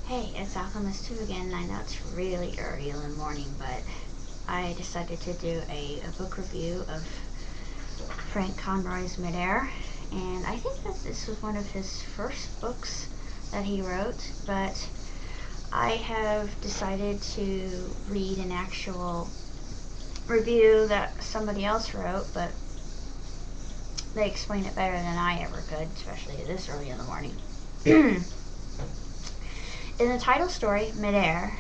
Hey, it's Alchemist 2 again. I know it's really early in the morning, but I decided to do a book review of Frank Conroy's Midair. And I think that this was one of his first books that he wrote, but I have decided to read an actual review that somebody else wrote, but they explain it better than I ever could, especially this early in the morning. In the title story, Midair,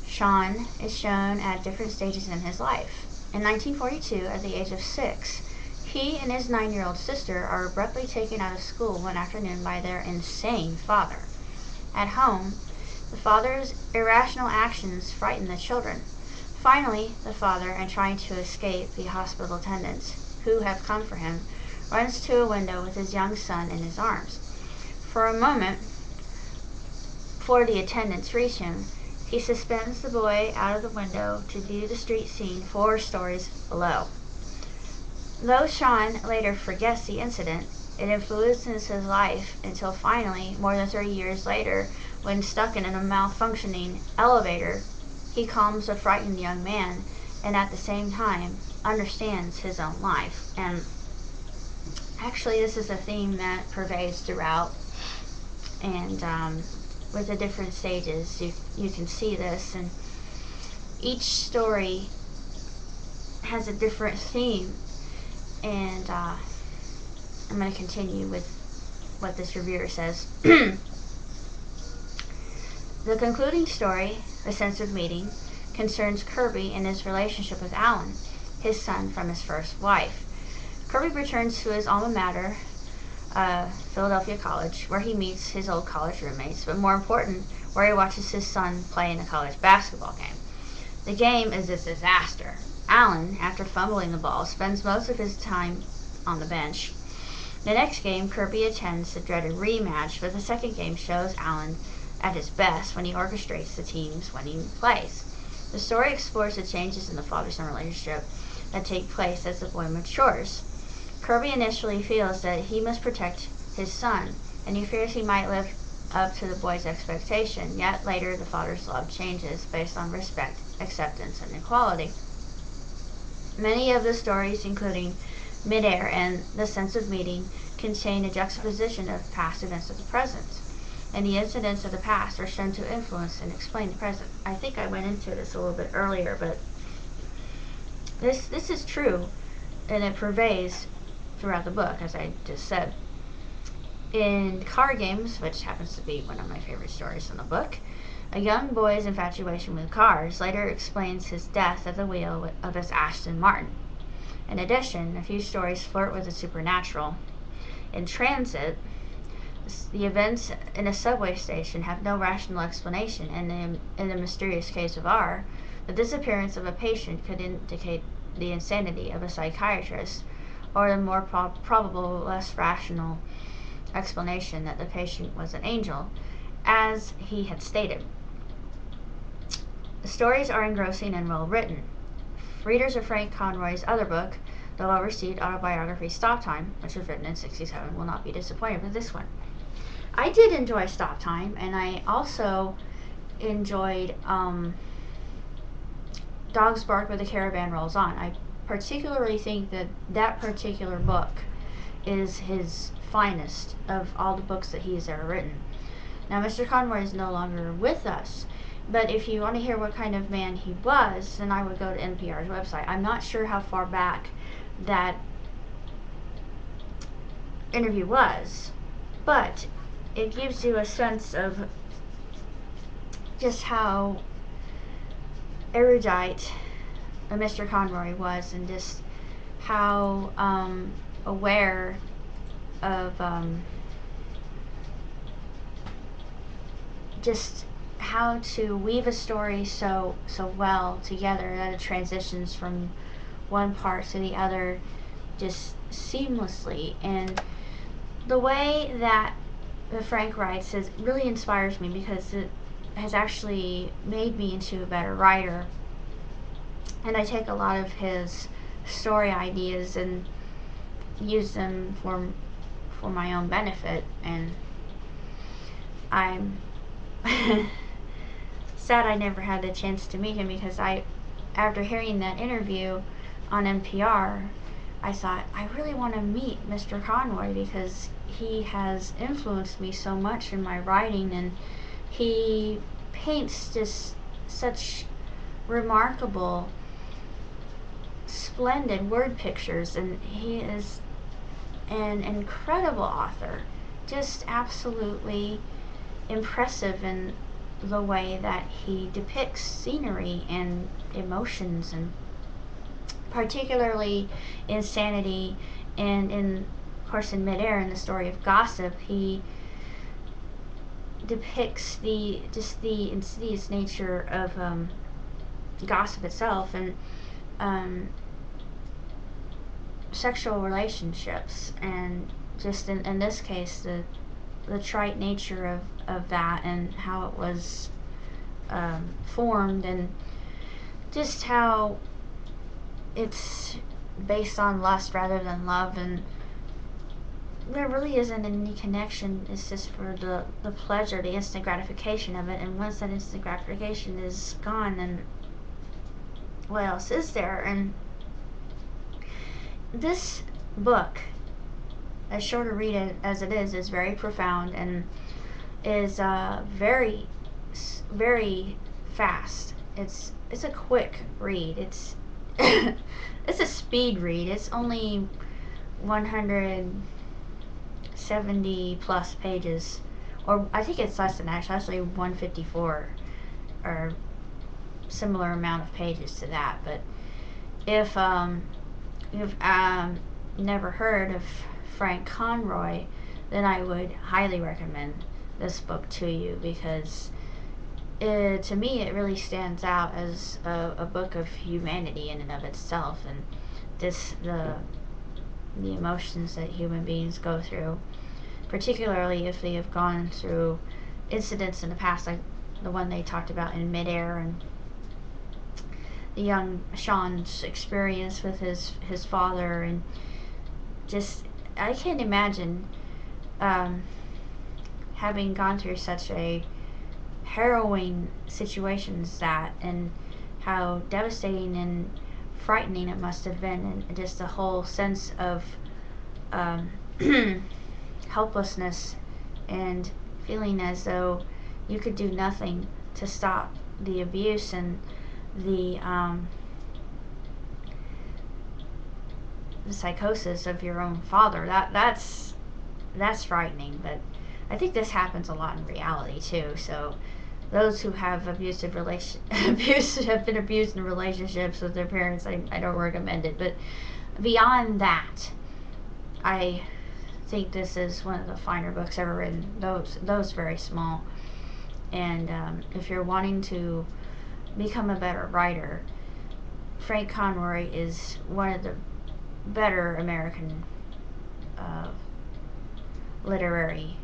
Sean is shown at different stages in his life. In 1942, at the age of 6, he and his 9-year-old sister are abruptly taken out of school one afternoon by their insane father. At home, the father's irrational actions frighten the children. Finally, the father, in trying to escape the hospital attendants who have come for him, runs to a window with his young son in his arms. For a moment, before the attendants reach him, he suspends the boy out of the window to view the street scene 4 stories below. Though Sean later forgets the incident, it influences his life until finally, more than 30 years later, when stuck in a malfunctioning elevator, he calms a frightened young man and at the same time understands his own life. And actually, this is a theme that pervades throughout, and with the different stages, you can see this, and each story has a different theme, and I'm going to continue with what this reviewer says. The concluding story, The Sense of Meeting, concerns Kirby and his relationship with Alan, his son from his first wife. Kirby returns to his alma mater, Philadelphia College, where he meets his old college roommates, but more important, where he watches his son play in a college basketball game. The game is a disaster. Alan, after fumbling the ball, spends most of his time on the bench. The next game, Kirby attends the dreaded rematch, but the second game shows Alan at his best when he orchestrates the team's winning plays. The story explores the changes in the father-son relationship that take place as the boy matures. Kirby initially feels that he must protect his son, and he fears he might live up to the boy's expectation, yet later the father's love changes based on respect, acceptance, and equality. Many of the stories, including Midair and The Sense of Meeting, contain a juxtaposition of past events with the present, and the incidents of the past are shown to influence and explain the present. I think I went into this a little bit earlier, but this is true, and it pervades throughout the book, as I just said. In Car Games, which happens to be one of my favorite stories in the book, a young boy's infatuation with cars later explains his death at the wheel of his Aston Martin. In addition, a few stories flirt with the supernatural. In Transit, the events in a subway station have no rational explanation, and in the mysterious case of R, the disappearance of a patient could indicate the insanity of a psychiatrist, or the more probable, less rational explanation that the patient was an angel, as he had stated. The stories are engrossing and well written. Readers of Frank Conroy's other book, the well-received autobiography Stop Time, which was written in '67, will not be disappointed with this one. I did enjoy Stop Time, and I also enjoyed Dogs Bark Where the Caravan Rolls On. I particularly think that that particular book is his finest of all the books that he has ever written. Now, Mr. Conroy is no longer with us, but if you want to hear what kind of man he was, then I would go to NPR's website. I'm not sure how far back that interview was, but it gives you a sense of just how erudite Mr. Conroy was, and just how aware of just how to weave a story so well together that it transitions from one part to the other just seamlessly. And the way that Frank writes really inspires me, because it has actually made me into a better writer, and I take a lot of his story ideas and use them for my own benefit, and I'm sad I never had the chance to meet him, because after hearing that interview on NPR, I thought, I really want to meet Mr. Conroy, because he has influenced me so much in my writing, and he paints just such remarkable, splendid word pictures, and he is an incredible author. Just absolutely impressive in the way that he depicts scenery and emotions, and particularly insanity, and of course in Midair, in the story of Gossip, he depicts the insidious nature of gossip itself, and sexual relationships, and just in this case the trite nature of that, and how it was formed, and just how it's based on lust rather than love, and there really isn't any connection. It's just for the pleasure, the instant gratification of it, and once that instant gratification is gone, then what else is there? And this book, as short a read as it is very profound, and is very, very fast. It's a quick read. It's it's a speed read. It's only 170 plus pages, or I think it's less than that, actually 154, or similar amount of pages to that. But if you've never heard of Frank Conroy, then I would highly recommend this book to you, because to me it really stands out as a book of humanity in and of itself, and the emotions that human beings go through, particularly if they have gone through incidents in the past, like the one they talked about in Midair, and the young Sean's experience with his father, and just I can't imagine having gone through such a harrowing situations that, and how devastating and frightening it must have been, and just the whole sense of helplessness, and feeling as though you could do nothing to stop the abuse, and the psychosis of your own father. That's frightening, but I think this happens a lot in reality too. So those who have have been abused in relationships with their parents, I don't recommend it. But beyond that, I think this is one of the finer books ever written. Those very small. And if you're wanting to become a better writer, Frank Conroy is one of the better American literary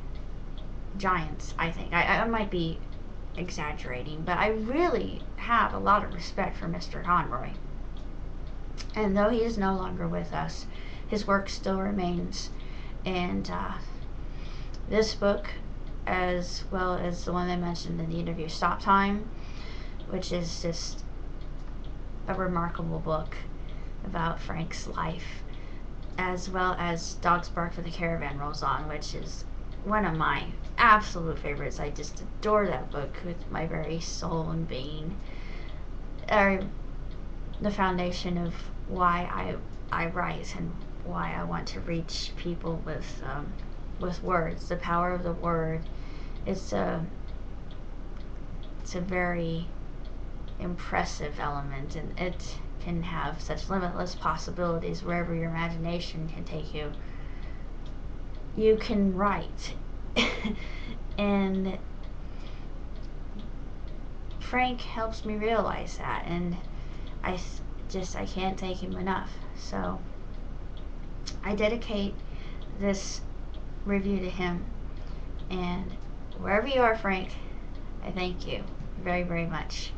giants, I think. I might be exaggerating, but I really have a lot of respect for Mr. Conroy. And though he is no longer with us, his work still remains. And this book, as well as the one I mentioned in the interview, Stop Time, which is just a remarkable book about Frank's life, as well as Dogs Bark for the Caravan Rolls On, which is one of my absolute favorites. I just adore that book with my very soul and being. The foundation of why I write, and why I want to reach people with words. The power of the word. It's a very impressive element, and it can have such limitless possibilities. Wherever your imagination can take you, you can write. And Frank helps me realize that, and I can't thank him enough. So I dedicate this review to him, and wherever you are, Frank, I thank you very, very much.